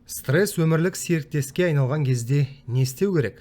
Стресс өмірлік серіктеске айналған кезде не істеу керек?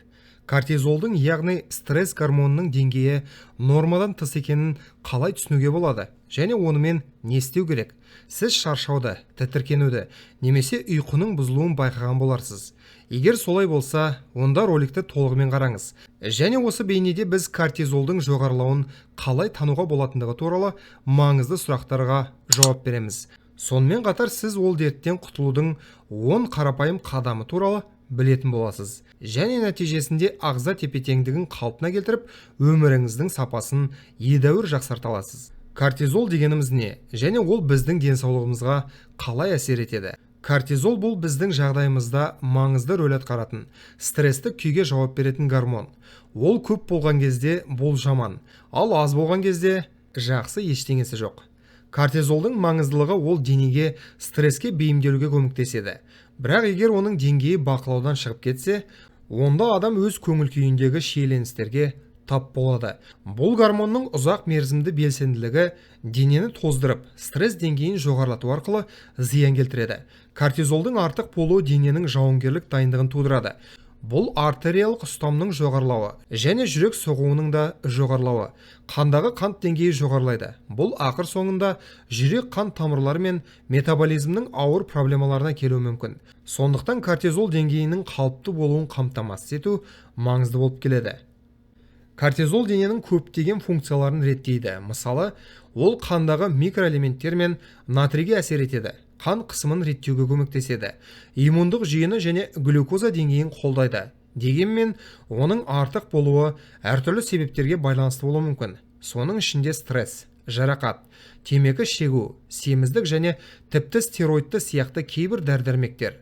Кортизолдың, яғни стресс гормонының деңгейі нормадан тыс екенін қалай түсінуге болады? Және онымен не істеу керек? Сіз шаршауды, тітіркенуді, немесе ұйқының бұзылуын байқаған боларсыз. Егер солай болса, онда роликті толығымен қараңыз. Және осы бейнеде біз кортизолдың жоғарылауын қалай тануға болатындығы туралы маңызды сұрақтарға жауап береміз. Сонымен қатар сіз ол дерттен құтылудың 10 қарапайым қадамы туралы білетін боласыз. Және нәтижесінде ағза тепе-теңдігін қалпына келтіріп, өміріңіздің сапасын едәуір жақсарта аласыз. Кортизол дегеніміз не? Және ол біздің денсаулығымызға қалай әсер етеді? Кортизол бұл біздің жағдайымызда маңызды рөл атқаратын, стрессті күйге жауап беретін гормон. Ол көп болған кезде бұл жаман, ал аз болған кезде жақсы, ештеңесі жоқ. Кортизолдың маңыздылығы ол денеге стресске бейімделуге көмектеседі. Бірақ егер оның деңгейі бақылаудан шығып кетсе, онда адам өз көңіл күйіндегі шиеленістерге тап болады. Бұл гормонның ұзақ мерзімді белсенділігі денені тоздырып, стресс деңгейін жоғарылату арқылы зиян келтіреді. Кортизолдың артық болуы дененің жауынгерлік дайындығын тудырады. Бұл артериялық ұстамның жоғарылауы және жүрек соғуының да жоғарылауы. Қандағы қант деңгейі жоғарылайды. Бұл ақыр соңында жүрек қан тамырлары мен метаболизмнің ауыр проблемаларына келуі мүмкін. Сондықтан кортизол деңгейінің қалыпты болуын қамтамасыз ету маңызды болып келеді. Кортизол дененің көптеген функцияларын реттейді. Мысалы, ол қандағы микроэлементтер мен натрийге әсер етеді. Қан қысымын реттеуге көмектеседі. Иммундық жүйені және глюкоза деңгейін қолдайды. Дегенмен, оның артық болуы әртүрлі себептерге байланысты болуы мүмкін. Соның ішінде стресс, жарақат, темекі шегу, семіздік және тіпті стероидты сияқты кейбір дәрі-дәрмектер.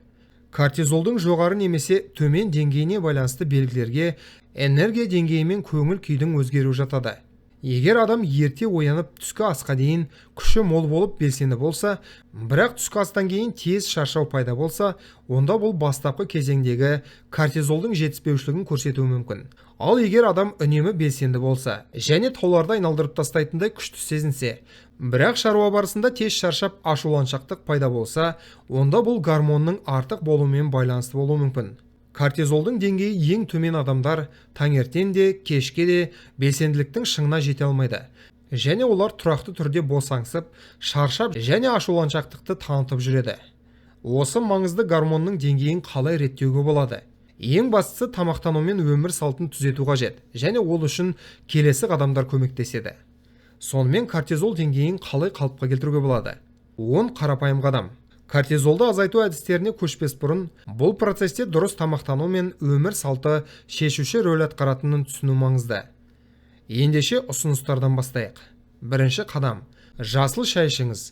Кортизолдың жоғары немесе төмен деңгейіне байланысты белгілерге энергия деңгейі мен көңіл күйдің өзгеруі жатады. Егер адам ерте оянып түскі асқа дейін күші мол болып белсенді болса, бірақ түскі астан кейін тез шаршау пайда болса, онда бұл бастапқы кезеңдегі кортизолдың жетіспеушілігін көрсетуі мүмкін. Ал егер адам үнемі белсенді болса, және тауларды айналдырып тастайтындай күшті сезінсе, бірақ шаруа барысында тез шаршап ашуланшақтық пайда болса, онда бұл гормонның артық болуымен байланысты болуы мүмкін. Кортизолдың деңгейі ең төмен адамдар таңертең де, кешке де белсенділіктің шыңына жете алмайды. Және олар тұрақты түрде босаңсып, шаршап және ашуланшақтықты танытып жүреді. Осы маңызды гормонның деңгейін қалай реттеуге болады? Ең бастысы тамақтану мен өмір салтын түзету қажет, және ол үшін келесі қадамдар көмектеседі. Сонымен кортизол деңгейін қалай қалыпқа келтіруге болады? 10 қарапайым қадам. Кортизолды азайту әдістеріне көшпес бұрын, бұл процесте дұрыс тамақтану мен өмір салты шешуші рөл атқаратынын түсіну маңызды. Ендеше ұсыныстардан бастайық. Бірінші қадам. Жасыл шай ішіңіз.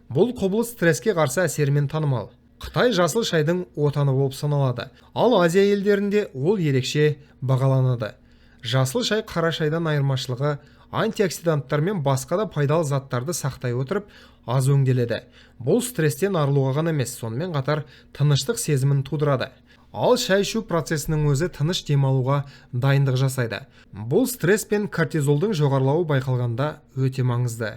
Бұл құбылыс стресске қарсы әсерімен танымал. Қытай жасыл шайдың отаны болып саналады, ал Азия елдерінде ол ерекше бағаланады. Жасыл шай қара шайдан айырмашылығы антиоксиданттар мен басқа да пайдалы заттарды сақтай отырып аз өңделеді. Бұл стресстен арылуға ғана емес, сонымен қатар тыныштық сезімін тудырады. Ал шай ішу процесінің өзі тыныш демалуға дайындық жасайды. Бұл стресс пен кортизолдың жоғарылауы байқалғанда өте маңызды.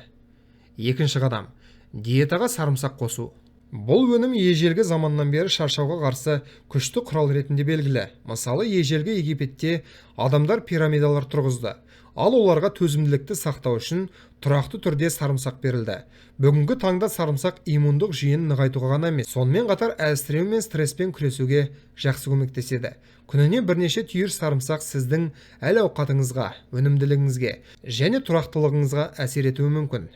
Екінші қадам. Диетаға сарымсақ қосу. Бұл өнім ежелгі заманнан бері шаршауға қарсы күшті құрал ретінде белгілі. Мысалы, ежелгі Египетте адамдар пирамидалар тұрғызды, ал оларға төзімділікті сақтау үшін тұрақты түрде сарымсақ берілді. Бүгінгі таңда сарымсақ иммундық жүйені нығайтуға ғана емес, сонымен қатар әлсіреу мен стресспен күресуге жақсы көмектеседі. Күніне бірнеше түйір сарымсақ сіздің әл-ауқатыңызға, өнімділігіңізге және тұрақтылығыңызға әсер етуі мүмкін.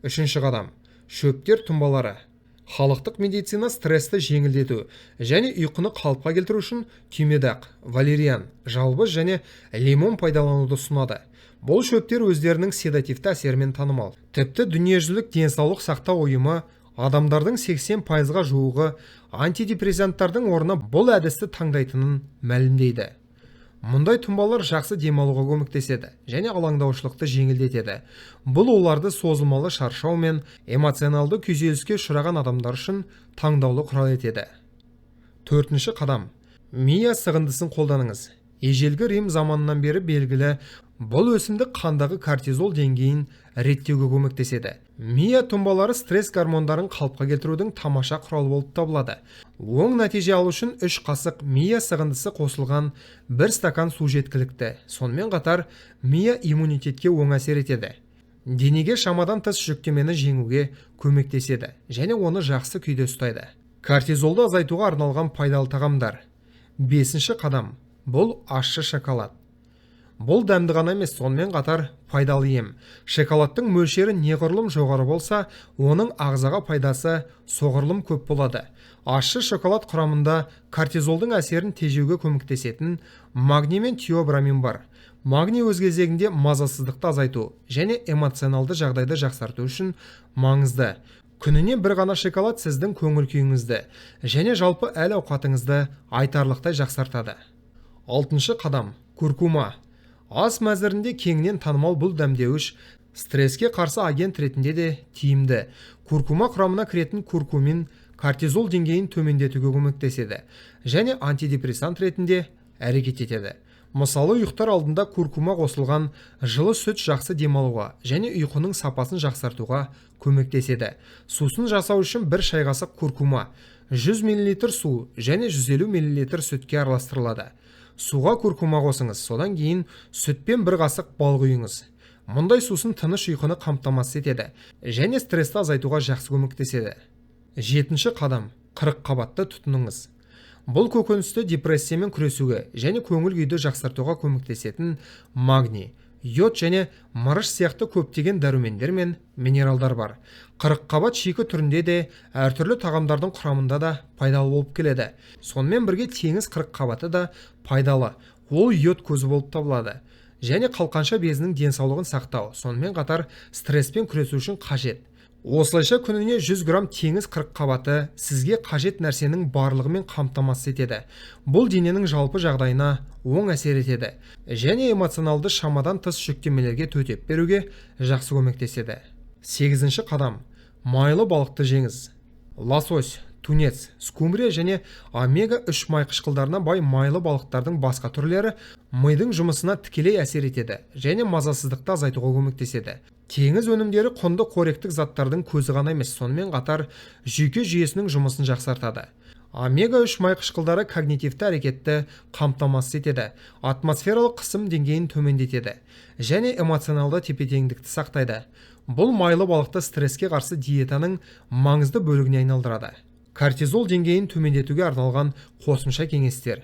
Үшінші қадам. Шөптер тұнбалары. Халықтық медицина стрессті жеңілдету және ұйқыны қалыпқа келтіру үшін түймедақ, валериан, жалбыз және лимон пайдалануды ұсынады. Бұл шөптер өздерінің седативті әсерімен танымал. Тіпті дүниежүзілік денсаулық сақтау ұйымы адамдардың 80%-ға жуығы антидепрессанттардың орнына бұл әдісті таңдайтынын мәлімдейді. Мұндай тұнбалар жақсы демалуға көмектеседі және алаңдаушылықты жеңілдетеді. Бұл оларды созылмалы шаршау мен эмоционалды күйзеліске ұшыраған адамдар үшін таңдаулы құрал етеді. Төртінші қадам. Мия сығындысын қолданыңыз. ежелгі Рим заманынан бері белгілі, бұл өсімдік қандағы кортизол деңгейін реттеуге көмектеседі. Мия тұнбалары стресс гормондарын қалыпқа келтірудің тамаша құралы болып табылады. Оң нәтиже алу үшін 3 қасық мия сығындысы қосылған 1 стакан су жеткілікті. Сонымен қатар мия иммунитетке оң әсер етеді. Денеге шамадан тыс жүктемені жеңуге көмектеседі және оны жақсы күйде ұстайды. Кортизолды азайтуға арналған пайдалы тағамдар. 5-ші қадам. Бұл ащы шоколад. Бұл дәмді ғана емес, сонымен қатар пайдалы ем. Шоколадтың мөлшері неғұрлым жоғары болса, оның ағзаға пайдасы соғұрлым көп болады. Ащы шоколад құрамында кортизолдың әсерін тежеуге көмектесетін магний мен тиобрамин бар. Магний өз кезегінде мазасыздықты азайту және эмоционалды жағдайды жақсарту үшін маңызды. Күніне бір ғана шоколад сіздің көңіл күйіңізді және жалпы әл ауқатыңызды айтарлықтай жақсартады. 6-шы қадам. Куркума. Ас мәзірінде кеңінен танымал бұл дәмдеуіш стресске қарсы агент ретінде де тиімді. Куркума құрамына кіретін куркумин кортизол деңгейін төмендетуге көмектеседі және антидепрессант ретінде әрекет етеді. Мысалы, ұйықтар алдында куркума қосылған жылы сүт жақсы демалуға және ұйқының сапасын жақсартуға көмектеседі. Сусын жасау үшін 1 шай қасық куркума 100 мл су және 150 мл сүтке араластырылады. Суға куркума қосыңыз, содан кейін сүтпен 1 қасық бал құйыңыз. Мұндай сусын тыныш ұйқыны қамтамасыз етеді және стрессті азайтуға жақсы көмектеседі. 7-ші қадам. 40 қабатты тұтыныңыз. Бұл көкөністі депрессиямен күресуге және көңіл күйді жақсартуға көмектесетін магний, йод және мырыш сияқты көптеген дәрумендер мен минералдар бар. 40 қабат шикі түрінде де әртүрлі тағамдардың құрамында да пайдалы болып келеді. Сонымен бірге теңіз 40 қабаты да пайдалы. Ол йод көзі болып табылады және қалқанша безінің денсаулығын сақтау, сонымен қатар стресспен күресу үшін қажет. Осылайша күніне 100 грамм теңіз 40 қабаты сізге қажет нәрсенің барлығымен қамтамасыз етеді. Бұл дененің жалпы жағдайына оң әсер етеді және эмоционалды шамадан тыс жүктемелерге төтеп беруге жақсы көмектеседі. 8-ші қадам. Майлы балықты жеңіз. Лосось, тунец, скумбрия және омега-3 май қышқылдарына бай майлы балықтардың басқа түрлері мидың жұмысына тікелей әсер етеді және мазасыздықты азайтуға көмектеседі. Теңіз өнімдері құнды қоректік заттардың көзі ғана емес, сонымен қатар жүйке жүйесінің жұмысын жақсартады. Омега-3 май қышқылдары когнитивті әрекетті қамтамасыз етеді, атмосфералық қысым деңгейін төмендетеді және эмоционалды тепе-теңдікті сақтайды. Бұл майлы балықты стресске қарсы диетаның маңызды бөлігіне айналдырады. Кортизол деңгейін төмендетуге арналған қосымша кеңестер.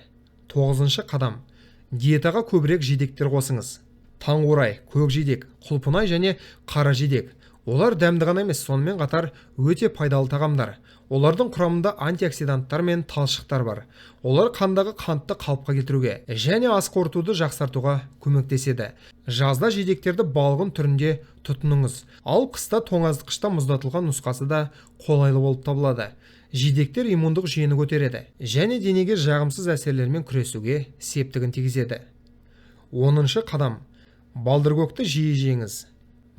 9-ші қадам. Диетаға көбірек жидектер қосыңыз. Таңқурай, көкжидек, құлпынай және қара жидек. Олар дәмді ғана емес, сонымен қатар өте пайдалы тағамдар. Олардың құрамында антиоксиданттар мен талшықтар бар. Олар қандағы қантты қалыпқа келтіруге және ас қорытуды жақсартуға көмектеседі. Жазда жидектерді балғын түрінде тұтыныңыз, ал қыста тоңазытқышта мұздатылған нұсқасы да қолайлы болып табылады. Жидектер иммундық жүйені көтереді және денеге жағымсыз әсерлермен күресуге септігін тигізеді. 10-шы қадам. Балдыркөкті жиі жеңіз.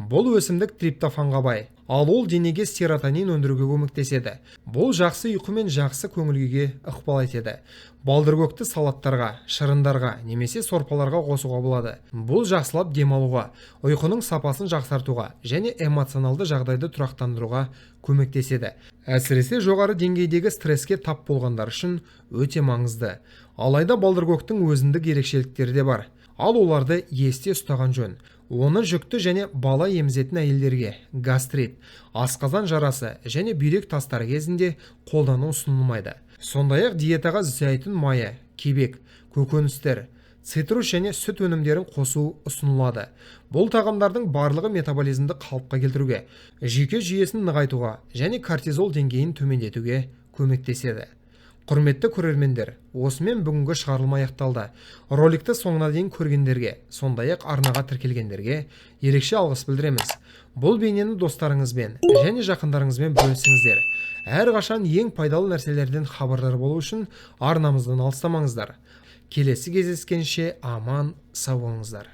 Бұл өсімдік триптофанға бай, ал ол денеге серотонин өндіруге көмектеседі. Бұл жақсы ұйқы мен жақсы көңіл күйге ықпал етеді. Балдыркөкті салаттарға, шырындарға немесе сорпаларға қосуға болады. Бұл жақсылап демалуға, ұйқының сапасын жақсартуға және эмоционалды жағдайды тұрақтандыруға көмектеседі. Әсіресе жоғары деңгейдегі стресске тап болғандар үшін өте маңызды. Алайда балдыркөктің өзіндік ерекшеліктері де бар. Ал оларды есте ұстаған жөн. Оны жүкті және бала емізетін әйелдерге, гастрит, асқазан жарасы және бүйрек тастары кезінде қолдану ұсынылмайды. Сондай-ақ диетаға зәйтүн майы, кебек, көкөністер, цитрус және сүт өнімдерін қосу ұсынылады. Бұл тағамдардың барлығы метаболизмді қалыпқа келтіруге, жүйке жүйесін нығайтуға және кортизол деңгейін төмендетуге көмектеседі. Құрметті көрермендер, осымен бүгінгі шығарылым аяқталды. Роликті соңына дейін көргендерге, сондай-ақ арнаға тіркелгендерге ерекше алғыс білдіреміз. Бұл бейнені достарыңызбен және жақындарыңызбен бөлісіңіздер. Әрқашан ең пайдалы нәрселерден хабардар болу үшін арнамыздан алыстамаңыздар. Келесі кездескенше аман сау болыңыздар.